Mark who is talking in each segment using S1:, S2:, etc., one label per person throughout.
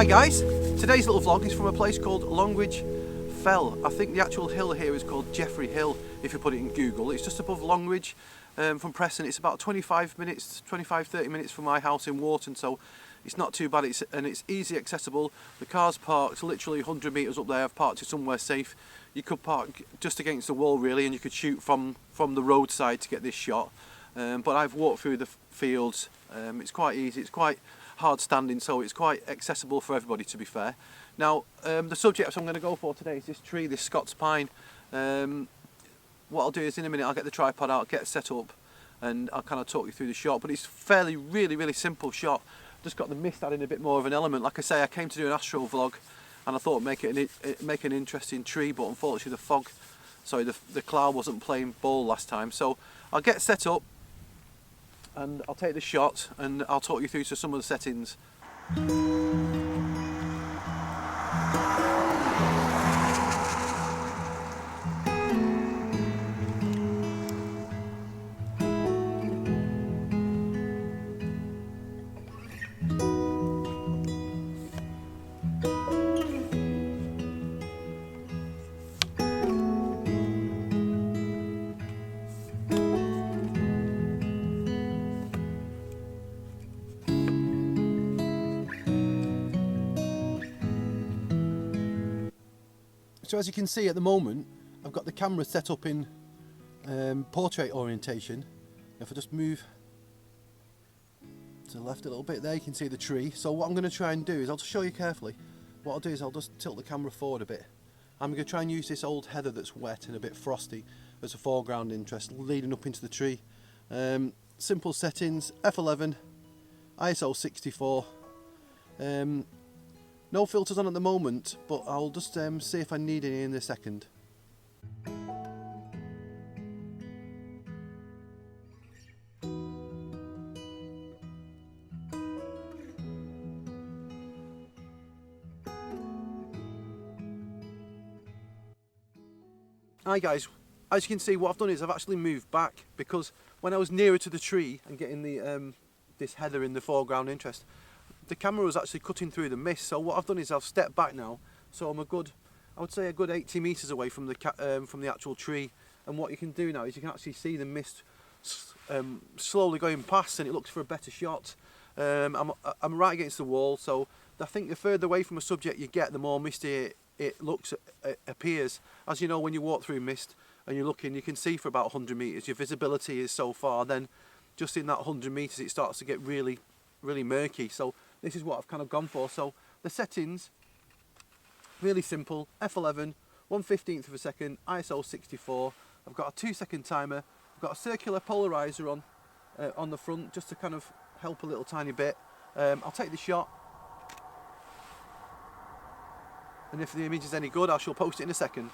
S1: Hi guys, today's little vlog is from a place called Longridge Fell. I think the actual hill here is called Jeffrey Hill if you put it in Google. It's just above Longridge from Preston. It's about 25-30 minutes from my house in Wharton, so it's not too bad, and it's easy accessible. The car's parked literally 100 metres up there. I've parked it somewhere safe. You could park just against the wall really, and you could shoot from the roadside to get this shot. But I've walked through the fields. It's quite easy, it's quite hard standing, so it's quite accessible for everybody, to be fair. Now the subject I'm going to go for today is this tree, this Scots pine. What I'll do is in a minute I'll get the tripod out, get it set up, and I'll kind of talk you through the shot. But it's fairly really simple shot. Just got the mist adding a bit more of an element. Like I say, I came to do an astro vlog and I thought make an interesting tree, but unfortunately the cloud wasn't playing ball last time. So I'll get set up and I'll take the shot and I'll talk you through some of the settings. So as you can see at the moment, I've got the camera set up in portrait orientation. If I just move to the left a little bit there, you can see the tree. So what I'm going to try and do is, I'll just show you carefully, what I'll do is I'll just tilt the camera forward a bit. I'm going to try and use this old heather that's wet and a bit frosty as a foreground interest leading up into the tree. Simple settings, F11, ISO 64. No filters on at the moment, but I'll just see if I need any in a second. Hi guys, as you can see, what I've done is I've actually moved back, because when I was nearer to the tree and getting the this heather in the foreground interest, the camera was actually cutting through the mist. So what I've done is I've stepped back now, so I'm I would say a good 80 metres away from the actual tree. And what you can do now is you can actually see the mist slowly going past, and it looks for a better shot. I'm right against the wall, so I think the further away from a subject you get, the more misty it appears. As you know, when you walk through mist and you're looking, you can see for about 100 metres. Your visibility is so far, then just in that 100 metres it starts to get really murky. So this is what I've kind of gone for. So the settings, really simple, F11, 1/15 of a second, ISO 64. I've got a 2-second timer. I've got a circular polarizer on the front, just to kind of help a little tiny bit. I'll take the shot, and if the image is any good, I shall post it in a second.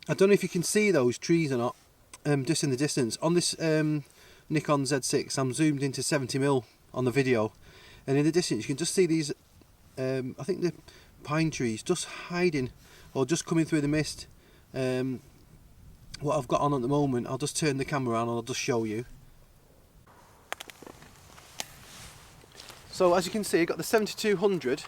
S1: I don't know if you can see those trees or not, just in the distance. On this Nikon Z6, I'm zoomed into 70mm on the video, and in the distance you can just see these, I think the pine trees just hiding or just coming through the mist. What I've got on at the moment, I'll just turn the camera around and I'll just show you. So as you can see, I've got the 7200.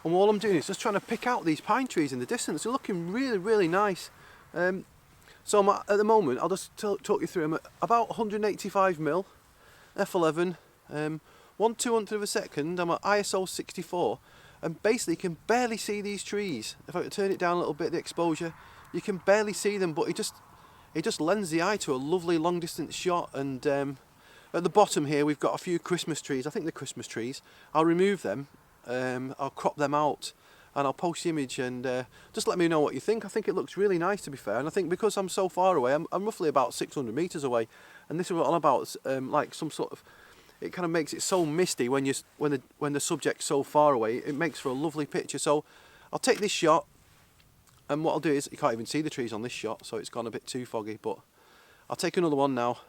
S1: And all I'm doing is just trying to pick out these pine trees in the distance. They're looking really nice. So at the moment, I'll just talk you through them. At about 185mm, F11, 1/200th of a second. I'm at ISO 64, and basically you can barely see these trees. If I turn it down a little bit, the exposure, you can barely see them, but it just lends the eye to a lovely long distance shot. And at the bottom here, we've got a few Christmas trees. I think they're Christmas trees. I'll remove them. I'll crop them out and I'll post the image, and just let me know what you think. I think it looks really nice, to be fair, and I think because I'm so far away, I'm roughly about 600 metres away, and this is what I'm on about, like some sort of, it kind of makes it so misty when the subject's so far away. It makes for a lovely picture. So I'll take this shot, and what I'll do is, you can't even see the trees on this shot, so it's gone a bit too foggy, but I'll take another one now,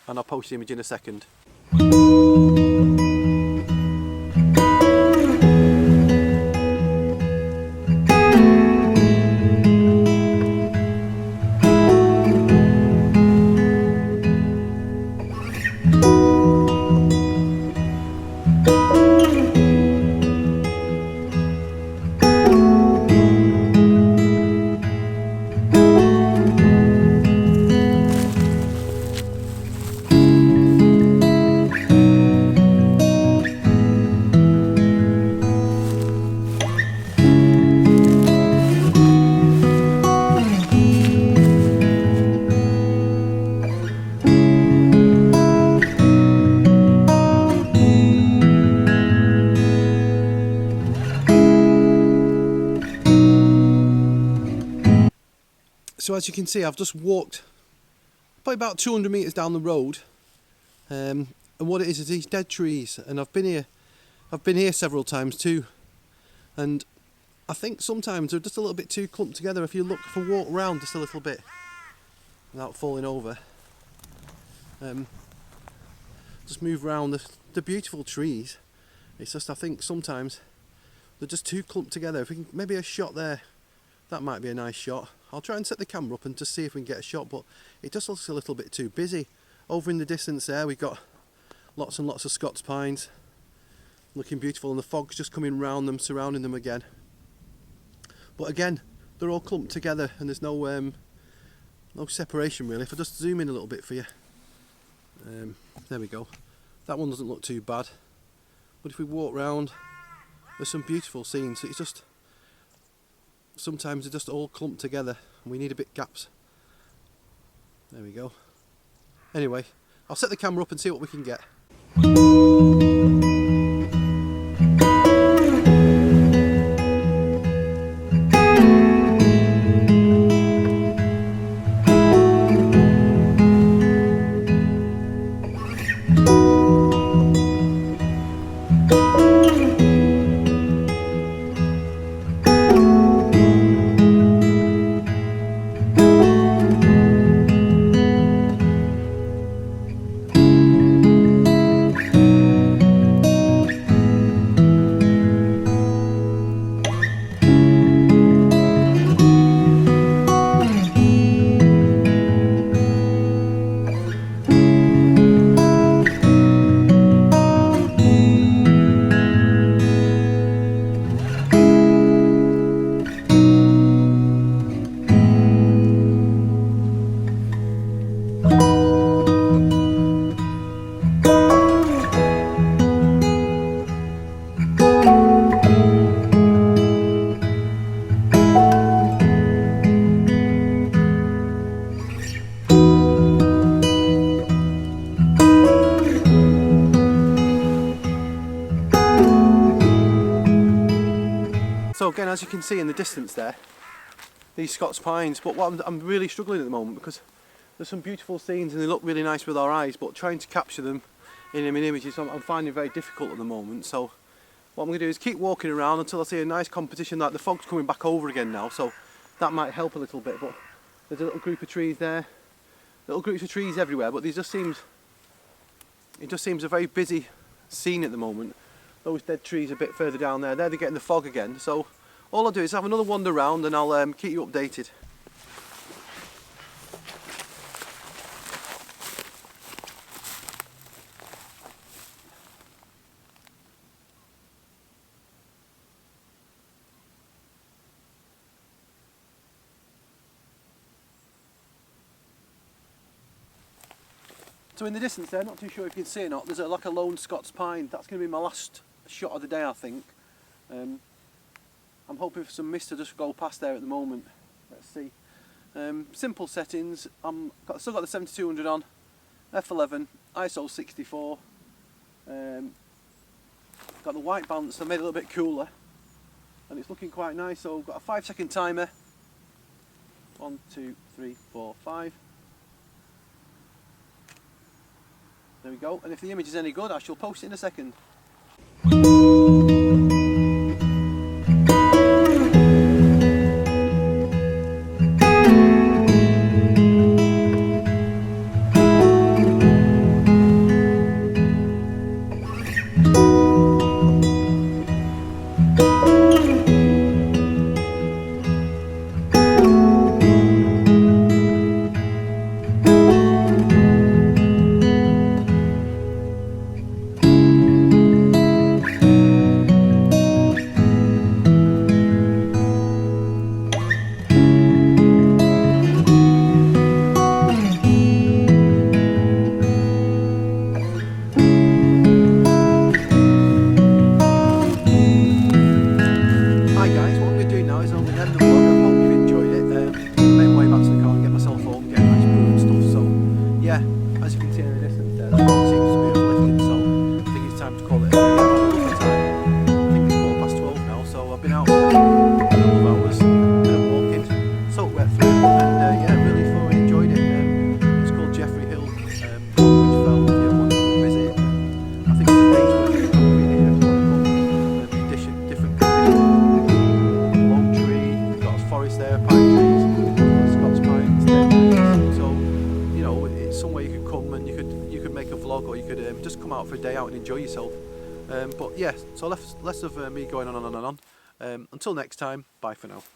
S1: and I'll post the image in a second. So as you can see, I've just walked probably about 200 metres down the road, and what it is these dead trees, and I've been here several times too, and I think sometimes they're just a little bit too clumped together. If you walk around just a little bit without falling over, just move around the beautiful trees. It's just, I think sometimes they're just too clumped together. If we can, maybe a shot there, that might be a nice shot. I'll try and set the camera up and just see if we can get a shot, but it just looks a little bit too busy. Over in the distance there, we've got lots and lots of Scots pines looking beautiful, and the fog's just coming round them, surrounding them again. But again, they're all clumped together, and there's no separation really. If I just zoom in a little bit for you, there we go. That one doesn't look too bad. But if we walk round, there's some beautiful scenes. It's just, sometimes they're just all clumped together and we need a bit gaps. There we go. Anyway, I'll set the camera up and see what we can get. So again, as you can see in the distance there, these Scots pines, but what I'm really struggling at the moment, because there's some beautiful scenes and they look really nice with our eyes, but trying to capture them in images I'm finding very difficult at the moment. So what I'm going to do is keep walking around until I see a nice composition. Like the fog's coming back over again now, so that might help a little bit. But there's a little group of trees there, little groups of trees everywhere, but it just seems a very busy scene at the moment. Those dead trees a bit further down there, they're getting the fog again. So all I'll do is have another wander around and I'll keep you updated. So in the distance there, not too sure if you can see it or not, there's like a lone Scots pine. That's going to be my last shot of the day, I think. I'm hoping for some mist to just go past there at the moment. Let's see. Simple settings. Still got the 7200 on, f11, ISO 64. Got the white balance, I made it a little bit cooler. and it's looking quite nice. So we've got a 5-second timer. 1, 2, 3, 4, 5. There we go, and if the image is any good I shall post it in a second. As you can see in the distance there, the fog seems to be uplifting, so I think it's time to call it a day. I think it's 12:15 now, so I've been out for a couple of hours, been up walking, soaked wet through, and yeah, really thoroughly enjoyed it. It's called Jeffrey Hill, Longridge Fell, if you want to come and visit. I think it's a day's worth of being here if you want to come. Different conditions, long tree, we've got a forest there, pine trees, Scots pines, dead trees, so you know, it's somewhere you could come and you could make a vlog, or you could just come out for a day out and enjoy yourself. But yeah, so less of me going on and on and on. Until next time, bye for now.